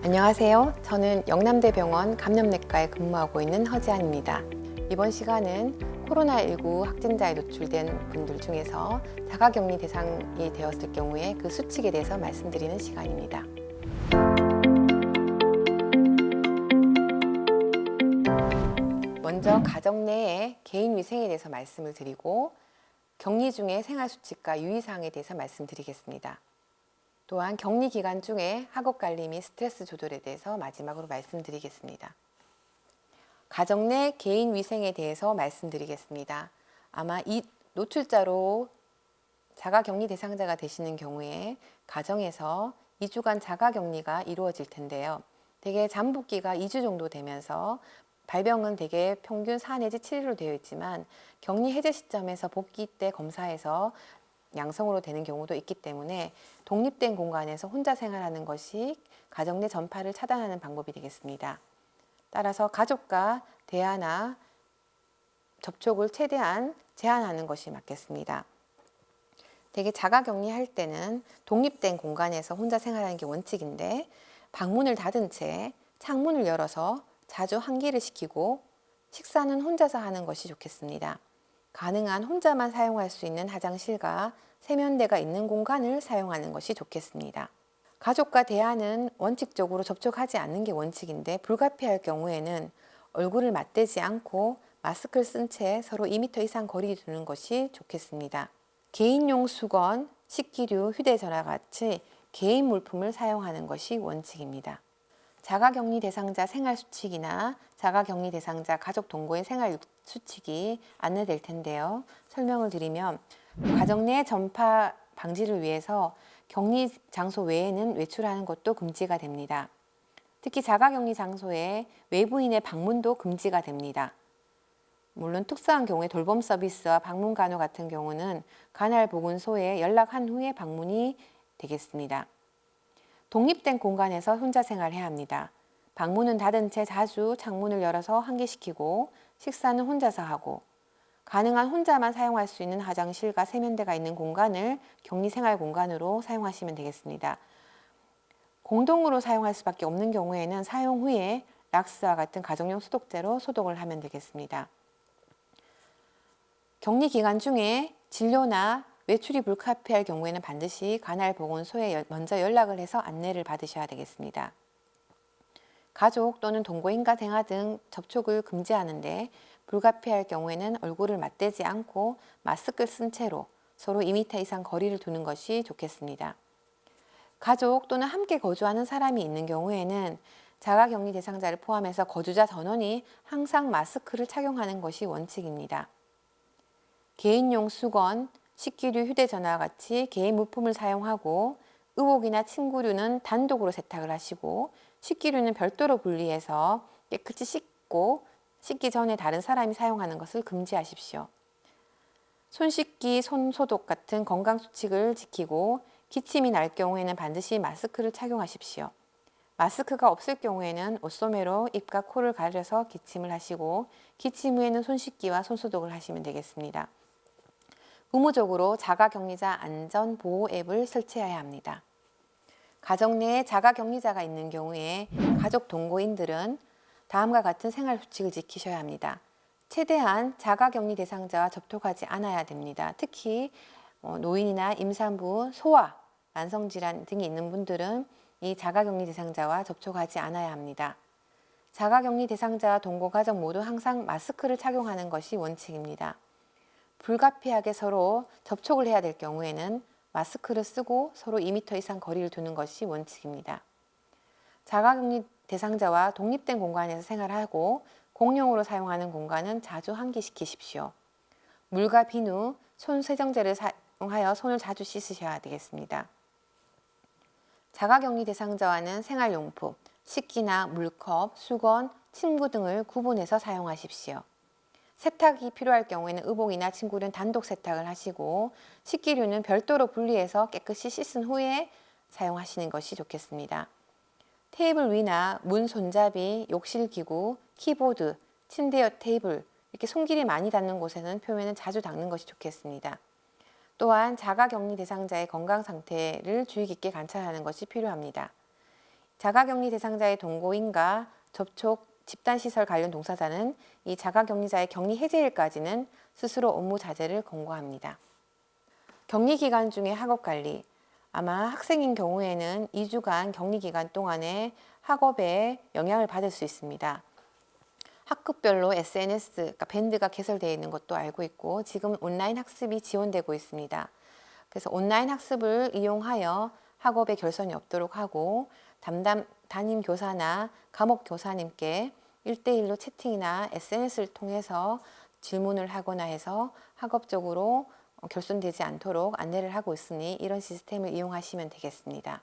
안녕하세요. 저는 영남대병원 감염내과에 근무하고 있는 허지안입니다. 이번 시간은 코로나19 확진자에 노출된 분들 중에서 자가격리 대상이 되었을 경우에 그 수칙에 대해서 말씀드리는 시간입니다. 먼저 가정 내의 개인 위생에 대해서 말씀을 드리고 격리 중의 생활수칙과 유의사항에 대해서 말씀드리겠습니다. 또한 격리 기간 중에 학업 관리 및 스트레스 조절에 대해서 마지막으로 말씀드리겠습니다. 가정 내 개인 위생에 대해서 말씀드리겠습니다. 아마 이 노출자로 자가격리 대상자가 되시는 경우에 가정에서 2주간 자가격리가 이루어질 텐데요. 대개 잠복기가 2주 정도 되면서 발병은 대개 평균 4 내지 7일로 되어 있지만 격리 해제 시점에서 복귀 때 검사해서 양성으로 되는 경우도 있기 때문에 독립된 공간에서 혼자 생활하는 것이 가정 내 전파를 차단하는 방법이 되겠습니다. 따라서 가족과 대화나 접촉을 최대한 제한하는 것이 맞겠습니다. 대개 자가격리할 때는 독립된 공간에서 혼자 생활하는 게 원칙인데 방문을 닫은 채 창문을 열어서 자주 환기를 시키고 식사는 혼자서 하는 것이 좋겠습니다. 가능한 혼자만 사용할 수 있는 화장실과 세면대가 있는 공간을 사용하는 것이 좋겠습니다. 가족과 대화는 원칙적으로 접촉하지 않는 게 원칙인데 불가피할 경우에는 얼굴을 맞대지 않고 마스크를 쓴 채 서로 2m 이상 거리를 두는 것이 좋겠습니다. 개인용 수건, 식기류, 휴대전화 같이 개인 물품을 사용하는 것이 원칙입니다. 자가격리 대상자 생활수칙이나 자가격리 대상자 가족 동거인 생활수칙이 안내될 텐데요. 설명을 드리면 가정 내 전파 방지를 위해서 격리 장소 외에는 외출하는 것도 금지가 됩니다. 특히 자가격리 장소에 외부인의 방문도 금지가 됩니다. 물론 특수한 경우에 돌봄 서비스와 방문 간호 같은 경우는 관할보건소에 연락한 후에 방문이 되겠습니다. 독립된 공간에서 혼자 생활해야 합니다. 방문은 닫은 채 자주 창문을 열어서 환기시키고 식사는 혼자서 하고 가능한 혼자만 사용할 수 있는 화장실과 세면대가 있는 공간을 격리생활 공간으로 사용하시면 되겠습니다. 공동으로 사용할 수밖에 없는 경우에는 사용 후에 락스와 같은 가정용 소독제로 소독을 하면 되겠습니다. 격리 기간 중에 진료나 외출이 불가피할 경우에는 반드시 관할보건소에 먼저 연락을 해서 안내를 받으셔야 되겠습니다. 가족 또는 동거인과 대화 등 접촉을 금지하는데 불가피할 경우에는 얼굴을 맞대지 않고 마스크를 쓴 채로 서로 2m 이상 거리를 두는 것이 좋겠습니다. 가족 또는 함께 거주하는 사람이 있는 경우에는 자가격리 대상자를 포함해서 거주자 전원이 항상 마스크를 착용하는 것이 원칙입니다. 개인용 수건, 식기류, 휴대전화와 같이 개인 물품을 사용하고 의복이나 침구류는 단독으로 세탁을 하시고 식기류는 별도로 분리해서 깨끗이 씻고 씻기 전에 다른 사람이 사용하는 것을 금지하십시오. 손 씻기, 손 소독 같은 건강수칙을 지키고 기침이 날 경우에는 반드시 마스크를 착용하십시오. 마스크가 없을 경우에는 옷소매로 입과 코를 가려서 기침을 하시고 기침 후에는 손 씻기와 손 소독을 하시면 되겠습니다. 의무적으로 자가격리자 안전보호 앱을 설치해야 합니다. 가정 내에 자가격리자가 있는 경우에 가족 동거인들은 다음과 같은 생활수칙을 지키셔야 합니다. 최대한 자가격리 대상자와 접촉하지 않아야 됩니다. 특히 노인이나 임산부, 소아, 만성질환 등이 있는 분들은 이 자가격리 대상자와 접촉하지 않아야 합니다. 자가격리 대상자와 동거가족 모두 항상 마스크를 착용하는 것이 원칙입니다. 불가피하게 서로 접촉을 해야 될 경우에는 마스크를 쓰고 서로 2m 이상 거리를 두는 것이 원칙입니다. 자가격리 대상자와 독립된 공간에서 생활하고 공용으로 사용하는 공간은 자주 환기시키십시오. 물과 비누, 손 세정제를 사용하여 손을 자주 씻으셔야 되겠습니다. 자가격리 대상자와는 생활용품, 식기나 물컵, 수건, 침구 등을 구분해서 사용하십시오. 세탁이 필요할 경우에는 의복이나 침구는 단독 세탁을 하시고 식기류는 별도로 분리해서 깨끗이 씻은 후에 사용하시는 것이 좋겠습니다. 테이블 위나 문 손잡이, 욕실 기구, 키보드, 침대 옆 테이블 이렇게 손길이 많이 닿는 곳에는 표면은 자주 닦는 것이 좋겠습니다. 또한 자가격리 대상자의 건강 상태를 주의 깊게 관찰하는 것이 필요합니다. 자가격리 대상자의 동거인과 접촉, 집단시설 관련 동사자는 이 자가격리자의 격리 해제일까지는 스스로 업무 자제를 권고합니다. 격리 기간 중에 학업 관리. 아마 학생인 경우에는 2주간 격리 기간 동안에 학업에 영향을 받을 수 있습니다. 학급별로 SNS, 그러니까 밴드가 개설되어 있는 것도 알고 있고 지금 온라인 학습이 지원되고 있습니다. 그래서 온라인 학습을 이용하여 학업에 결손이 없도록 하고 담임 교사나 과목 교사님께 1대1로 채팅이나 SNS를 통해서 질문을 하거나 해서 학업적으로 결손되지 않도록 안내를 하고 있으니 이런 시스템을 이용하시면 되겠습니다.